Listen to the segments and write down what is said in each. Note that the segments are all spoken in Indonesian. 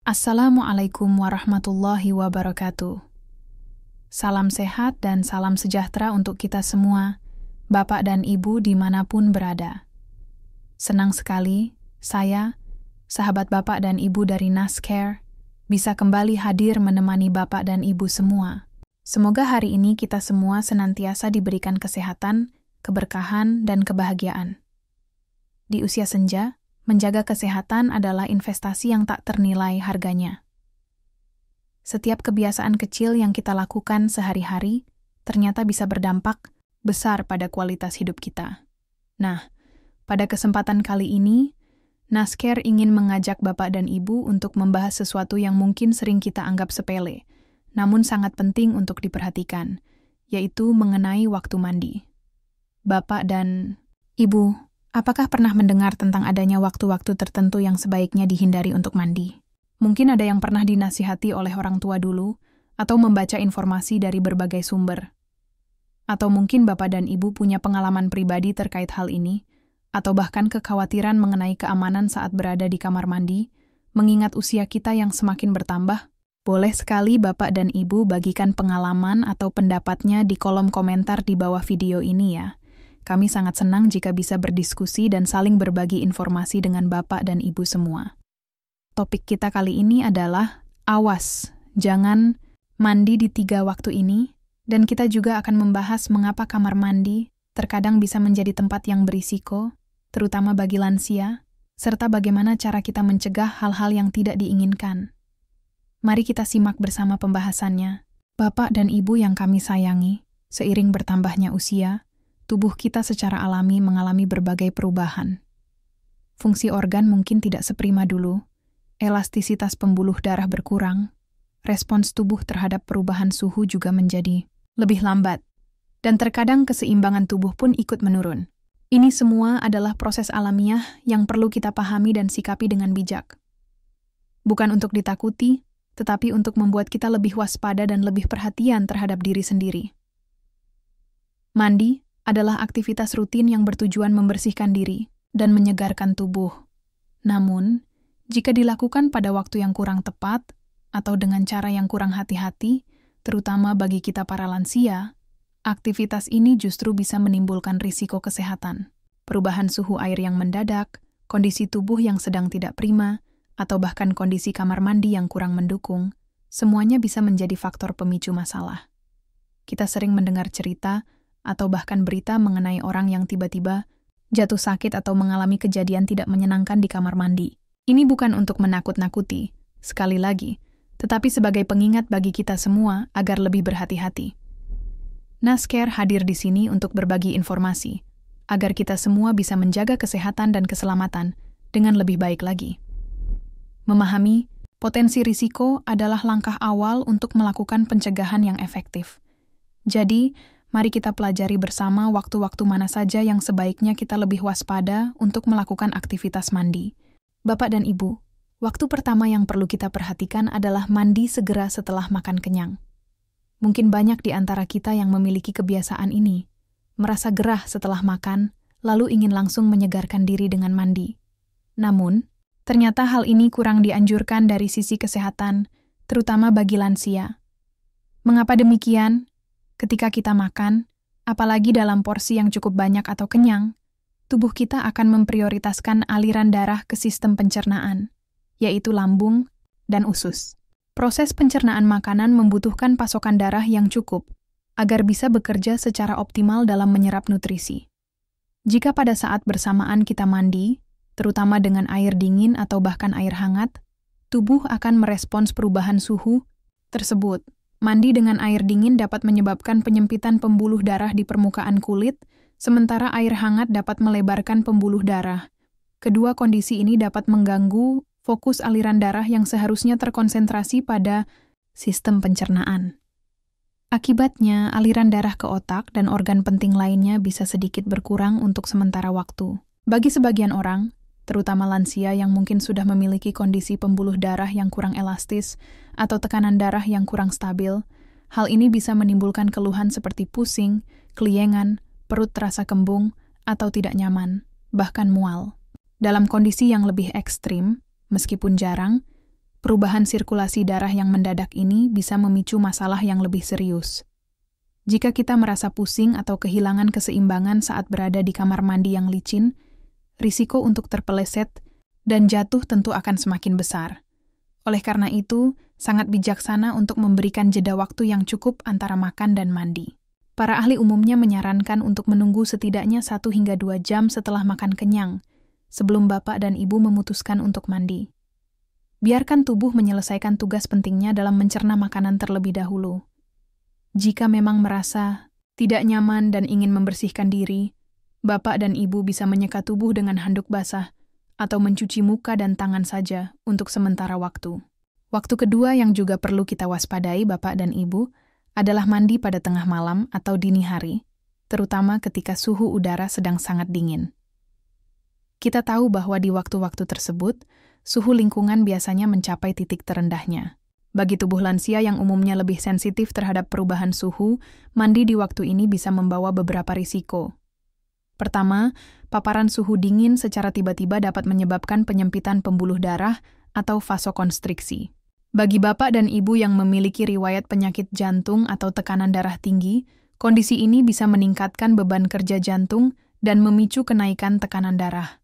Assalamualaikum warahmatullahi wabarakatuh. Salam sehat dan salam sejahtera untuk kita semua, Bapak dan Ibu dimanapun berada. Senang sekali, saya, sahabat Bapak dan Ibu dari Nascare, bisa kembali hadir menemani Bapak dan Ibu semua. Semoga hari ini kita semua senantiasa diberikan kesehatan, keberkahan, dan kebahagiaan. Di usia senja, menjaga kesehatan adalah investasi yang tak ternilai harganya. Setiap kebiasaan kecil yang kita lakukan sehari-hari ternyata bisa berdampak besar pada kualitas hidup kita. Nah, pada kesempatan kali ini, Nascare ingin mengajak Bapak dan Ibu untuk membahas sesuatu yang mungkin sering kita anggap sepele, namun sangat penting untuk diperhatikan, yaitu mengenai waktu mandi. Bapak dan Ibu, apakah pernah mendengar tentang adanya waktu-waktu tertentu yang sebaiknya dihindari untuk mandi? Mungkin ada yang pernah dinasihati oleh orang tua dulu, atau membaca informasi dari berbagai sumber. Atau mungkin Bapak dan Ibu punya pengalaman pribadi terkait hal ini, atau bahkan kekhawatiran mengenai keamanan saat berada di kamar mandi, mengingat usia kita yang semakin bertambah. Boleh sekali Bapak dan Ibu bagikan pengalaman atau pendapatnya di kolom komentar di bawah video ini ya. Kami sangat senang jika bisa berdiskusi dan saling berbagi informasi dengan Bapak dan Ibu semua. Topik kita kali ini adalah awas, jangan mandi di 3 waktu ini, dan kita juga akan membahas mengapa kamar mandi terkadang bisa menjadi tempat yang berisiko, terutama bagi lansia, serta bagaimana cara kita mencegah hal-hal yang tidak diinginkan. Mari kita simak bersama pembahasannya. Bapak dan Ibu yang kami sayangi, seiring bertambahnya usia, tubuh kita secara alami mengalami berbagai perubahan. Fungsi organ mungkin tidak seprima dulu, elastisitas pembuluh darah berkurang, respons tubuh terhadap perubahan suhu juga menjadi lebih lambat, dan terkadang keseimbangan tubuh pun ikut menurun. Ini semua adalah proses alamiah yang perlu kita pahami dan sikapi dengan bijak. Bukan untuk ditakuti, tetapi untuk membuat kita lebih waspada dan lebih perhatian terhadap diri sendiri. Mandi adalah aktivitas rutin yang bertujuan membersihkan diri dan menyegarkan tubuh. Namun, jika dilakukan pada waktu yang kurang tepat atau dengan cara yang kurang hati-hati, terutama bagi kita para lansia, aktivitas ini justru bisa menimbulkan risiko kesehatan. Perubahan suhu air yang mendadak, kondisi tubuh yang sedang tidak prima, atau bahkan kondisi kamar mandi yang kurang mendukung, semuanya bisa menjadi faktor pemicu masalah. Kita sering mendengar cerita atau bahkan berita mengenai orang yang tiba-tiba jatuh sakit atau mengalami kejadian tidak menyenangkan di kamar mandi. Ini bukan untuk menakut-nakuti, sekali lagi, tetapi sebagai pengingat bagi kita semua agar lebih berhati-hati. Nascare hadir di sini untuk berbagi informasi, agar kita semua bisa menjaga kesehatan dan keselamatan dengan lebih baik lagi. Memahami potensi risiko adalah langkah awal untuk melakukan pencegahan yang efektif. Jadi, mari kita pelajari bersama waktu-waktu mana saja yang sebaiknya kita lebih waspada untuk melakukan aktivitas mandi. Bapak dan Ibu, waktu pertama yang perlu kita perhatikan adalah mandi segera setelah makan kenyang. Mungkin banyak di antara kita yang memiliki kebiasaan ini, merasa gerah setelah makan, lalu ingin langsung menyegarkan diri dengan mandi. Namun, ternyata hal ini kurang dianjurkan dari sisi kesehatan, terutama bagi lansia. Mengapa demikian? Ketika kita makan, apalagi dalam porsi yang cukup banyak atau kenyang, tubuh kita akan memprioritaskan aliran darah ke sistem pencernaan, yaitu lambung dan usus. Proses pencernaan makanan membutuhkan pasokan darah yang cukup agar bisa bekerja secara optimal dalam menyerap nutrisi. Jika pada saat bersamaan kita mandi, terutama dengan air dingin atau bahkan air hangat, tubuh akan merespons perubahan suhu tersebut. Mandi dengan air dingin dapat menyebabkan penyempitan pembuluh darah di permukaan kulit, sementara air hangat dapat melebarkan pembuluh darah. Kedua kondisi ini dapat mengganggu fokus aliran darah yang seharusnya terkonsentrasi pada sistem pencernaan. Akibatnya, aliran darah ke otak dan organ penting lainnya bisa sedikit berkurang untuk sementara waktu. Bagi sebagian orang, terutama lansia yang mungkin sudah memiliki kondisi pembuluh darah yang kurang elastis atau tekanan darah yang kurang stabil, hal ini bisa menimbulkan keluhan seperti pusing, keliengan, perut terasa kembung, atau tidak nyaman, bahkan mual. Dalam kondisi yang lebih ekstrim, meskipun jarang, Perubahan sirkulasi darah yang mendadak ini bisa memicu masalah yang lebih serius. Jika kita merasa pusing atau kehilangan keseimbangan saat berada di kamar mandi yang licin, risiko untuk terpeleset dan jatuh tentu akan semakin besar. Oleh karena itu, sangat bijaksana untuk memberikan jeda waktu yang cukup antara makan dan mandi. Para ahli umumnya menyarankan untuk menunggu setidaknya 1 hingga 2 jam setelah makan kenyang, sebelum Bapak dan Ibu memutuskan untuk mandi. Biarkan tubuh menyelesaikan tugas pentingnya dalam mencerna makanan terlebih dahulu. Jika memang merasa tidak nyaman dan ingin membersihkan diri, Bapak dan Ibu bisa menyeka tubuh dengan handuk basah atau mencuci muka dan tangan saja untuk sementara waktu. Waktu kedua yang juga perlu kita waspadai, Bapak dan Ibu, adalah mandi pada tengah malam atau dini hari, terutama ketika suhu udara sedang sangat dingin. Kita tahu bahwa di waktu-waktu tersebut, suhu lingkungan biasanya mencapai titik terendahnya. Bagi tubuh lansia yang umumnya lebih sensitif terhadap perubahan suhu, mandi di waktu ini bisa membawa beberapa risiko. Pertama, paparan suhu dingin secara tiba-tiba dapat menyebabkan penyempitan pembuluh darah atau vasokonstriksi. Bagi Bapak dan Ibu yang memiliki riwayat penyakit jantung atau tekanan darah tinggi, kondisi ini bisa meningkatkan beban kerja jantung dan memicu kenaikan tekanan darah.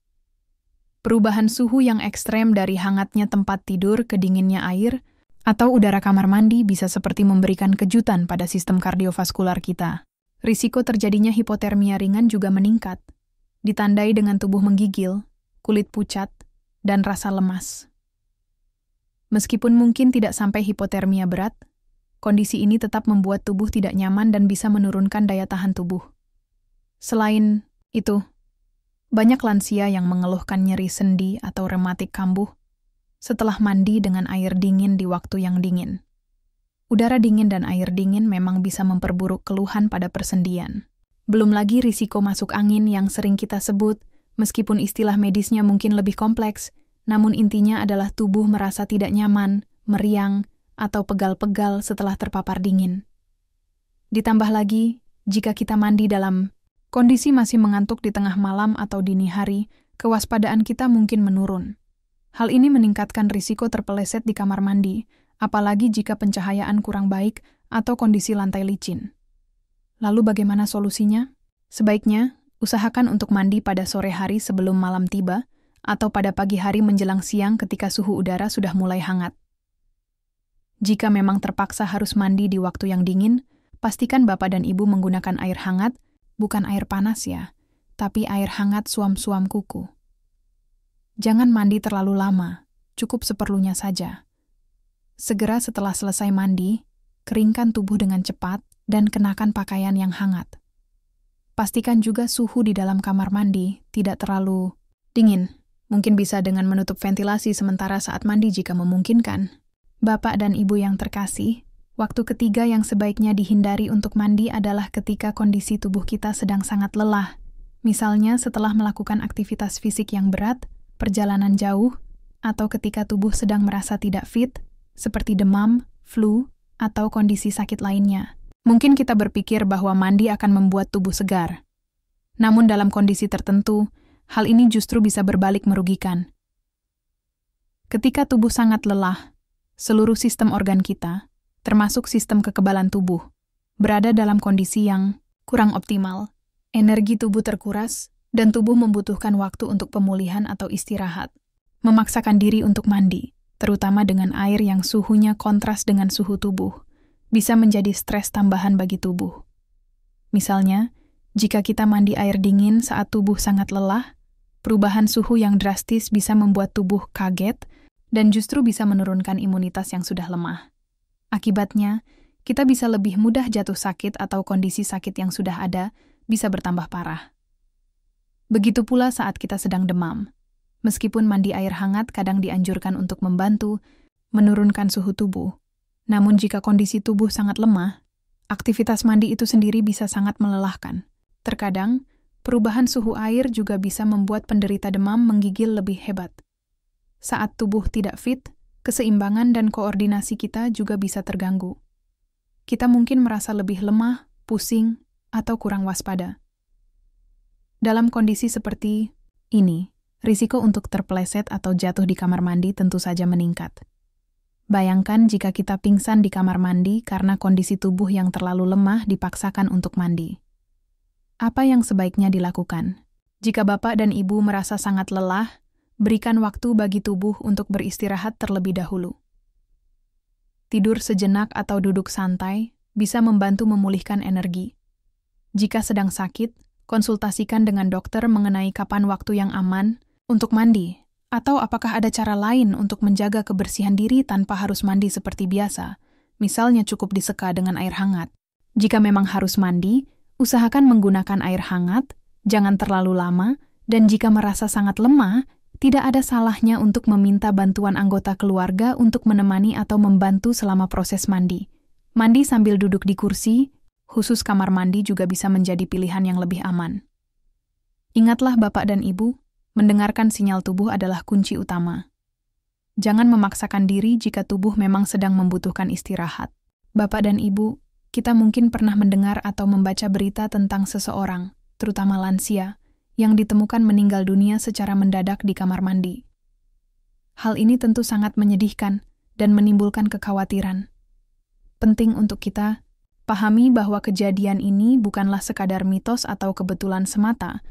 Perubahan suhu yang ekstrem dari hangatnya tempat tidur ke dinginnya air atau udara kamar mandi bisa seperti memberikan kejutan pada sistem kardiovaskular kita. Risiko terjadinya hipotermia ringan juga meningkat, ditandai dengan tubuh menggigil, kulit pucat, dan rasa lemas. Meskipun mungkin tidak sampai hipotermia berat, kondisi ini tetap membuat tubuh tidak nyaman dan bisa menurunkan daya tahan tubuh. Selain itu, banyak lansia yang mengeluhkan nyeri sendi atau rematik kambuh setelah mandi dengan air dingin di waktu yang dingin. Udara dingin dan air dingin memang bisa memperburuk keluhan pada persendian. Belum lagi risiko masuk angin yang sering kita sebut, meskipun istilah medisnya mungkin lebih kompleks, namun intinya adalah tubuh merasa tidak nyaman, meriang, atau pegal-pegal setelah terpapar dingin. Ditambah lagi, jika kita mandi dalam kondisi masih mengantuk di tengah malam atau dini hari, kewaspadaan kita mungkin menurun. Hal ini meningkatkan risiko terpeleset di kamar mandi, apalagi jika pencahayaan kurang baik atau kondisi lantai licin. Lalu bagaimana solusinya? Sebaiknya, usahakan untuk mandi pada sore hari sebelum malam tiba, atau pada pagi hari menjelang siang ketika suhu udara sudah mulai hangat. Jika memang terpaksa harus mandi di waktu yang dingin, pastikan Bapak dan Ibu menggunakan air hangat, bukan air panas ya, tapi air hangat suam-suam kuku. Jangan mandi terlalu lama, cukup seperlunya saja. Segera setelah selesai mandi, keringkan tubuh dengan cepat dan kenakan pakaian yang hangat. Pastikan juga suhu di dalam kamar mandi tidak terlalu dingin. Mungkin bisa dengan menutup ventilasi sementara saat mandi jika memungkinkan. Bapak dan Ibu yang terkasih, waktu ketiga yang sebaiknya dihindari untuk mandi adalah ketika kondisi tubuh kita sedang sangat lelah. Misalnya setelah melakukan aktivitas fisik yang berat, perjalanan jauh, atau ketika tubuh sedang merasa tidak fit, seperti demam, flu, atau kondisi sakit lainnya. Mungkin kita berpikir bahwa mandi akan membuat tubuh segar. Namun dalam kondisi tertentu, hal ini justru bisa berbalik merugikan. Ketika tubuh sangat lelah, seluruh sistem organ kita, termasuk sistem kekebalan tubuh, berada dalam kondisi yang kurang optimal. Energi tubuh terkuras, dan tubuh membutuhkan waktu untuk pemulihan atau istirahat. Memaksakan diri untuk mandi, terutama dengan air yang suhunya kontras dengan suhu tubuh, bisa menjadi stres tambahan bagi tubuh. Misalnya, jika kita mandi air dingin saat tubuh sangat lelah, perubahan suhu yang drastis bisa membuat tubuh kaget dan justru bisa menurunkan imunitas yang sudah lemah. Akibatnya, kita bisa lebih mudah jatuh sakit atau kondisi sakit yang sudah ada bisa bertambah parah. Begitu pula saat kita sedang demam. Meskipun mandi air hangat kadang dianjurkan untuk membantu menurunkan suhu tubuh, namun jika kondisi tubuh sangat lemah, aktivitas mandi itu sendiri bisa sangat melelahkan. Terkadang, perubahan suhu air juga bisa membuat penderita demam menggigil lebih hebat. Saat tubuh tidak fit, keseimbangan dan koordinasi kita juga bisa terganggu. Kita mungkin merasa lebih lemah, pusing, atau kurang waspada. Dalam kondisi seperti ini, risiko untuk terpeleset atau jatuh di kamar mandi tentu saja meningkat. Bayangkan jika kita pingsan di kamar mandi karena kondisi tubuh yang terlalu lemah dipaksakan untuk mandi. Apa yang sebaiknya dilakukan? Jika Bapak dan Ibu merasa sangat lelah, berikan waktu bagi tubuh untuk beristirahat terlebih dahulu. Tidur sejenak atau duduk santai bisa membantu memulihkan energi. Jika sedang sakit, konsultasikan dengan dokter mengenai kapan waktu yang aman untuk mandi, atau apakah ada cara lain untuk menjaga kebersihan diri tanpa harus mandi seperti biasa, misalnya cukup diseka dengan air hangat. Jika memang harus mandi, usahakan menggunakan air hangat, jangan terlalu lama, dan jika merasa sangat lemah, tidak ada salahnya untuk meminta bantuan anggota keluarga untuk menemani atau membantu selama proses mandi. Mandi sambil duduk di kursi, khusus kamar mandi juga bisa menjadi pilihan yang lebih aman. Ingatlah Bapak dan Ibu, mendengarkan sinyal tubuh adalah kunci utama. Jangan memaksakan diri jika tubuh memang sedang membutuhkan istirahat. Bapak dan Ibu, kita mungkin pernah mendengar atau membaca berita tentang seseorang, terutama lansia, yang ditemukan meninggal dunia secara mendadak di kamar mandi. Hal ini tentu sangat menyedihkan dan menimbulkan kekhawatiran. Penting untuk kita pahami bahwa kejadian ini bukanlah sekadar mitos atau kebetulan semata,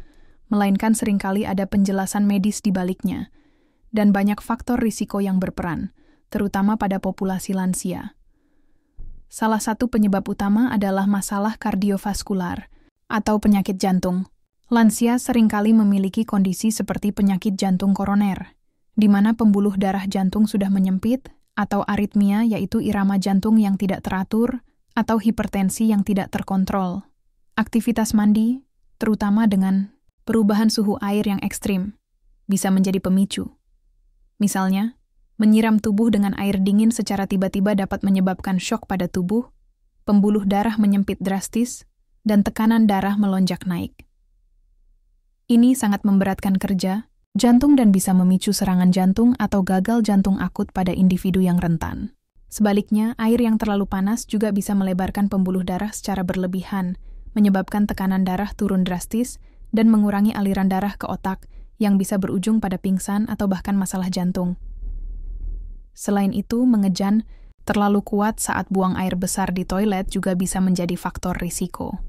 melainkan seringkali ada penjelasan medis di baliknya, dan banyak faktor risiko yang berperan, terutama pada populasi lansia. Salah satu penyebab utama adalah masalah kardiovaskular atau penyakit jantung. Lansia seringkali memiliki kondisi seperti penyakit jantung koroner, di mana pembuluh darah jantung sudah menyempit, atau aritmia yaitu irama jantung yang tidak teratur, atau hipertensi yang tidak terkontrol. Aktivitas mandi, terutama dengan perubahan suhu air yang ekstrim, bisa menjadi pemicu. Misalnya, menyiram tubuh dengan air dingin secara tiba-tiba dapat menyebabkan syok pada tubuh, pembuluh darah menyempit drastis, dan tekanan darah melonjak naik. Ini sangat memberatkan kerja jantung dan bisa memicu serangan jantung atau gagal jantung akut pada individu yang rentan. Sebaliknya, air yang terlalu panas juga bisa melebarkan pembuluh darah secara berlebihan, menyebabkan tekanan darah turun drastis, dan mengurangi aliran darah ke otak yang bisa berujung pada pingsan atau bahkan masalah jantung. Selain itu, mengejan terlalu kuat saat buang air besar di toilet juga bisa menjadi faktor risiko.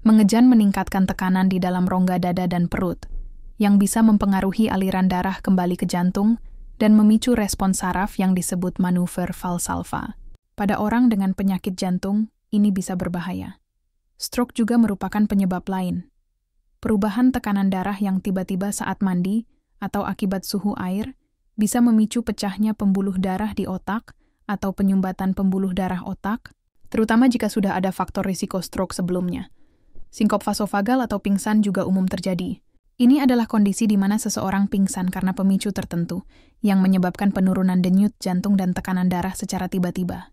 Mengejan meningkatkan tekanan di dalam rongga dada dan perut, yang bisa mempengaruhi aliran darah kembali ke jantung dan memicu respons saraf yang disebut manuver Valsalva. Pada orang dengan penyakit jantung, ini bisa berbahaya. Stroke juga merupakan penyebab lain. Perubahan tekanan darah yang tiba-tiba saat mandi atau akibat suhu air bisa memicu pecahnya pembuluh darah di otak atau penyumbatan pembuluh darah otak, terutama jika sudah ada faktor risiko stroke sebelumnya. Sinkop vasovagal atau pingsan juga umum terjadi. Ini adalah kondisi di mana seseorang pingsan karena pemicu tertentu yang menyebabkan penurunan denyut jantung dan tekanan darah secara tiba-tiba.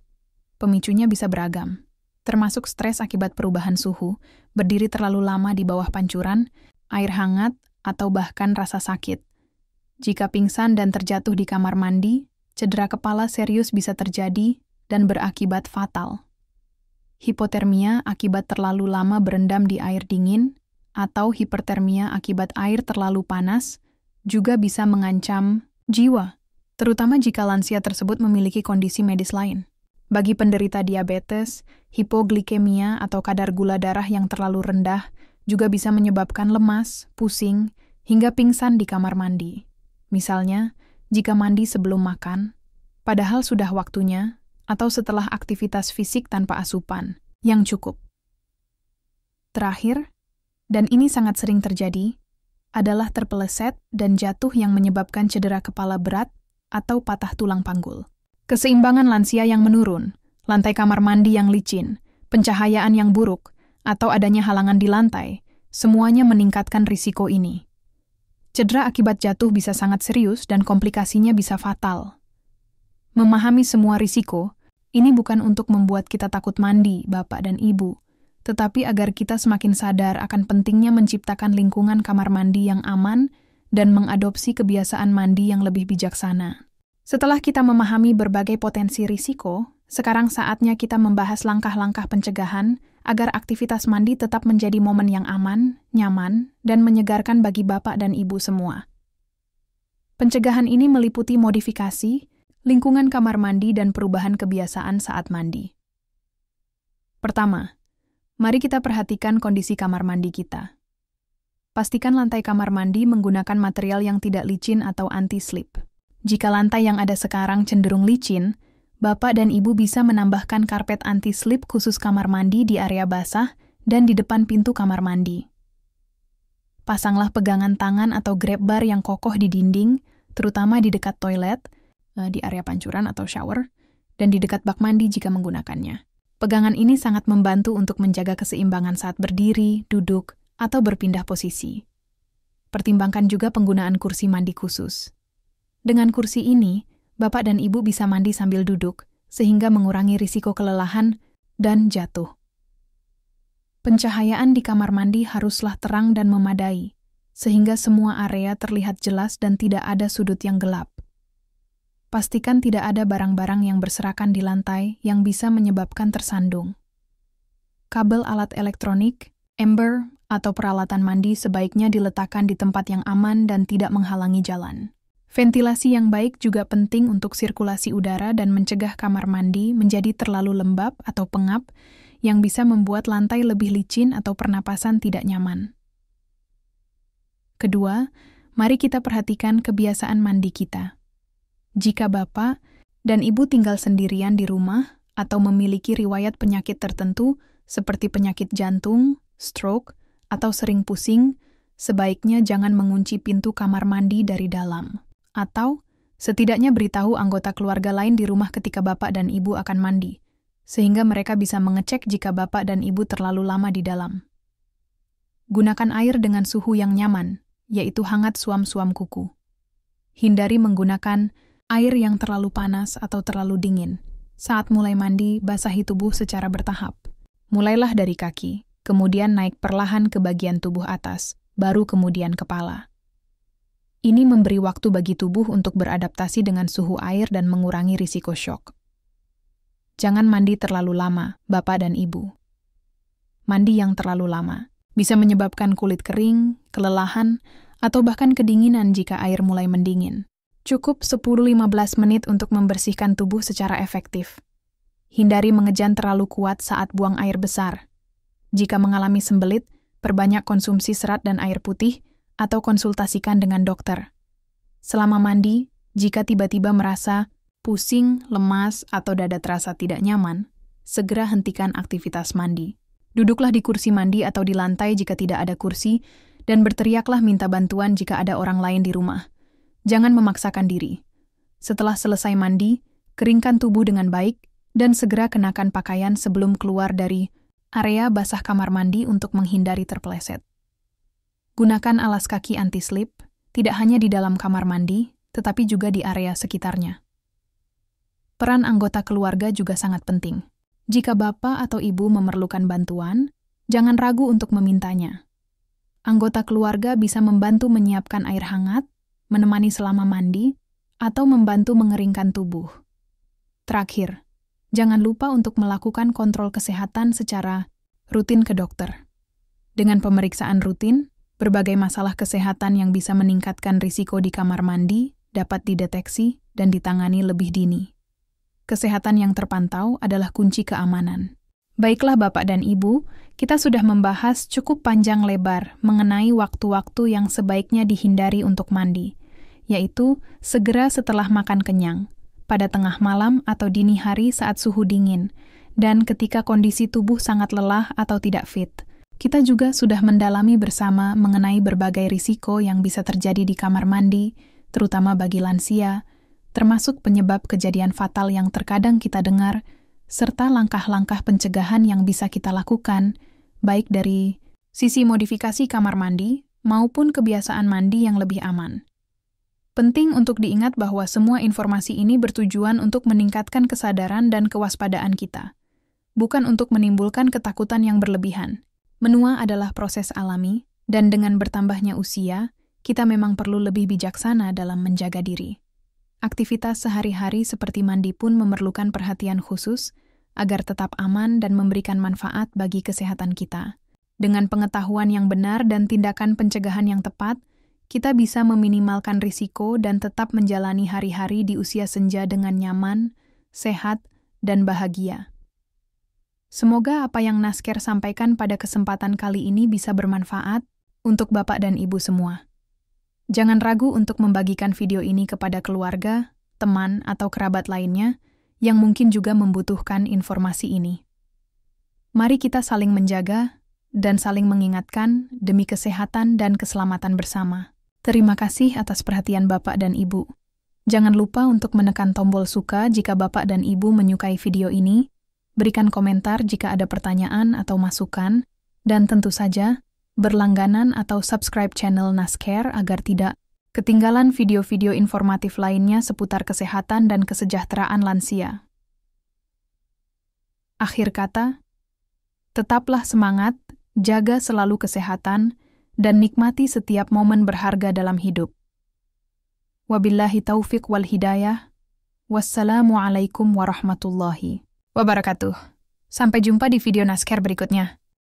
Pemicunya bisa beragam, termasuk stres akibat perubahan suhu, berdiri terlalu lama di bawah pancuran, air hangat, atau bahkan rasa sakit. Jika pingsan dan terjatuh di kamar mandi, cedera kepala serius bisa terjadi dan berakibat fatal. Hipotermia akibat terlalu lama berendam di air dingin, atau hipertermia akibat air terlalu panas, juga bisa mengancam jiwa, terutama jika lansia tersebut memiliki kondisi medis lain. Bagi penderita diabetes, hipoglikemia atau kadar gula darah yang terlalu rendah juga bisa menyebabkan lemas, pusing, hingga pingsan di kamar mandi. Misalnya, jika mandi sebelum makan, padahal sudah waktunya, atau setelah aktivitas fisik tanpa asupan yang cukup. Terakhir, dan ini sangat sering terjadi, adalah terpeleset dan jatuh yang menyebabkan cedera kepala berat atau patah tulang panggul. Keseimbangan lansia yang menurun, lantai kamar mandi yang licin, pencahayaan yang buruk, atau adanya halangan di lantai, semuanya meningkatkan risiko ini. Cedera akibat jatuh bisa sangat serius dan komplikasinya bisa fatal. Memahami semua risiko, ini bukan untuk membuat kita takut mandi, Bapak dan Ibu, tetapi agar kita semakin sadar akan pentingnya menciptakan lingkungan kamar mandi yang aman dan mengadopsi kebiasaan mandi yang lebih bijaksana. Setelah kita memahami berbagai potensi risiko, sekarang saatnya kita membahas langkah-langkah pencegahan agar aktivitas mandi tetap menjadi momen yang aman, nyaman, dan menyegarkan bagi Bapak dan Ibu semua. Pencegahan ini meliputi modifikasi, Lingkungan kamar mandi dan perubahan kebiasaan saat mandi. Pertama, mari kita perhatikan kondisi kamar mandi kita. Pastikan lantai kamar mandi menggunakan material yang tidak licin atau anti-slip. Jika lantai yang ada sekarang cenderung licin, Bapak dan Ibu bisa menambahkan karpet anti-slip khusus kamar mandi di area basah dan di depan pintu kamar mandi. Pasanglah pegangan tangan atau grab bar yang kokoh di dinding, terutama di dekat toilet, di area pancuran atau shower, dan di dekat bak mandi jika menggunakannya. Pegangan ini sangat membantu untuk menjaga keseimbangan saat berdiri, duduk, atau berpindah posisi. Pertimbangkan juga penggunaan kursi mandi khusus. Dengan kursi ini, Bapak dan Ibu bisa mandi sambil duduk, sehingga mengurangi risiko kelelahan dan jatuh. Pencahayaan di kamar mandi haruslah terang dan memadai, sehingga semua area terlihat jelas dan tidak ada sudut yang gelap. Pastikan tidak ada barang-barang yang berserakan di lantai yang bisa menyebabkan tersandung. Kabel alat elektronik, ember, atau peralatan mandi sebaiknya diletakkan di tempat yang aman dan tidak menghalangi jalan. Ventilasi yang baik juga penting untuk sirkulasi udara dan mencegah kamar mandi menjadi terlalu lembab atau pengap yang bisa membuat lantai lebih licin atau pernapasan tidak nyaman. Kedua, mari kita perhatikan kebiasaan mandi kita. Jika Bapak dan Ibu tinggal sendirian di rumah atau memiliki riwayat penyakit tertentu seperti penyakit jantung, stroke, atau sering pusing, sebaiknya jangan mengunci pintu kamar mandi dari dalam. Atau setidaknya beritahu anggota keluarga lain di rumah ketika Bapak dan Ibu akan mandi, sehingga mereka bisa mengecek jika Bapak dan Ibu terlalu lama di dalam. Gunakan air dengan suhu yang nyaman, yaitu hangat suam-suam kuku. Hindari menggunakan air yang terlalu panas atau terlalu dingin. Saat mulai mandi, basahi tubuh secara bertahap. Mulailah dari kaki, kemudian naik perlahan ke bagian tubuh atas, baru kemudian kepala. Ini memberi waktu bagi tubuh untuk beradaptasi dengan suhu air dan mengurangi risiko syok. Jangan mandi terlalu lama, Bapak dan Ibu. Mandi yang terlalu lama bisa menyebabkan kulit kering, kelelahan, atau bahkan kedinginan jika air mulai mendingin. Cukup 10-15 menit untuk membersihkan tubuh secara efektif. Hindari mengejan terlalu kuat saat buang air besar. Jika mengalami sembelit, perbanyak konsumsi serat dan air putih, atau konsultasikan dengan dokter. Selama mandi, jika tiba-tiba merasa pusing, lemas, atau dada terasa tidak nyaman, segera hentikan aktivitas mandi. Duduklah di kursi mandi atau di lantai jika tidak ada kursi, dan berteriaklah minta bantuan jika ada orang lain di rumah. Jangan memaksakan diri. Setelah selesai mandi, keringkan tubuh dengan baik, dan segera kenakan pakaian sebelum keluar dari area basah kamar mandi untuk menghindari terpeleset. Gunakan alas kaki anti-slip, tidak hanya di dalam kamar mandi, tetapi juga di area sekitarnya. Peran anggota keluarga juga sangat penting. Jika Bapak atau Ibu memerlukan bantuan, jangan ragu untuk memintanya. Anggota keluarga bisa membantu menyiapkan air hangat, menemani selama mandi, atau membantu mengeringkan tubuh. Terakhir, jangan lupa untuk melakukan kontrol kesehatan secara rutin ke dokter. Dengan pemeriksaan rutin, berbagai masalah kesehatan yang bisa meningkatkan risiko di kamar mandi dapat dideteksi dan ditangani lebih dini. Kesehatan yang terpantau adalah kunci keamanan. Baiklah Bapak dan Ibu, kita sudah membahas cukup panjang lebar mengenai waktu-waktu yang sebaiknya dihindari untuk mandi, yaitu segera setelah makan kenyang, pada tengah malam atau dini hari saat suhu dingin, dan ketika kondisi tubuh sangat lelah atau tidak fit. Kita juga sudah mendalami bersama mengenai berbagai risiko yang bisa terjadi di kamar mandi, terutama bagi lansia, termasuk penyebab kejadian fatal yang terkadang kita dengar, serta langkah-langkah pencegahan yang bisa kita lakukan, baik dari sisi modifikasi kamar mandi maupun kebiasaan mandi yang lebih aman. Penting untuk diingat bahwa semua informasi ini bertujuan untuk meningkatkan kesadaran dan kewaspadaan kita, bukan untuk menimbulkan ketakutan yang berlebihan. Menua adalah proses alami, dan dengan bertambahnya usia, kita memang perlu lebih bijaksana dalam menjaga diri. Aktivitas sehari-hari seperti mandi pun memerlukan perhatian khusus agar tetap aman dan memberikan manfaat bagi kesehatan kita. Dengan pengetahuan yang benar dan tindakan pencegahan yang tepat, kita bisa meminimalkan risiko dan tetap menjalani hari-hari di usia senja dengan nyaman, sehat, dan bahagia. Semoga apa yang Nasker sampaikan pada kesempatan kali ini bisa bermanfaat untuk Bapak dan Ibu semua. Jangan ragu untuk membagikan video ini kepada keluarga, teman, atau kerabat lainnya yang mungkin juga membutuhkan informasi ini. Mari kita saling menjaga dan saling mengingatkan demi kesehatan dan keselamatan bersama. Terima kasih atas perhatian Bapak dan Ibu. Jangan lupa untuk menekan tombol suka jika Bapak dan Ibu menyukai video ini, berikan komentar jika ada pertanyaan atau masukan, dan tentu saja, berlangganan atau subscribe channel Nasker agar tidak ketinggalan video-video informatif lainnya seputar kesehatan dan kesejahteraan lansia. Akhir kata, tetaplah semangat, jaga selalu kesehatan, dan nikmati setiap momen berharga dalam hidup. Wabillahi taufiq wal hidayah. Wassalamualaikum warahmatullahi wabarakatuh. Sampai jumpa di video Nasker berikutnya.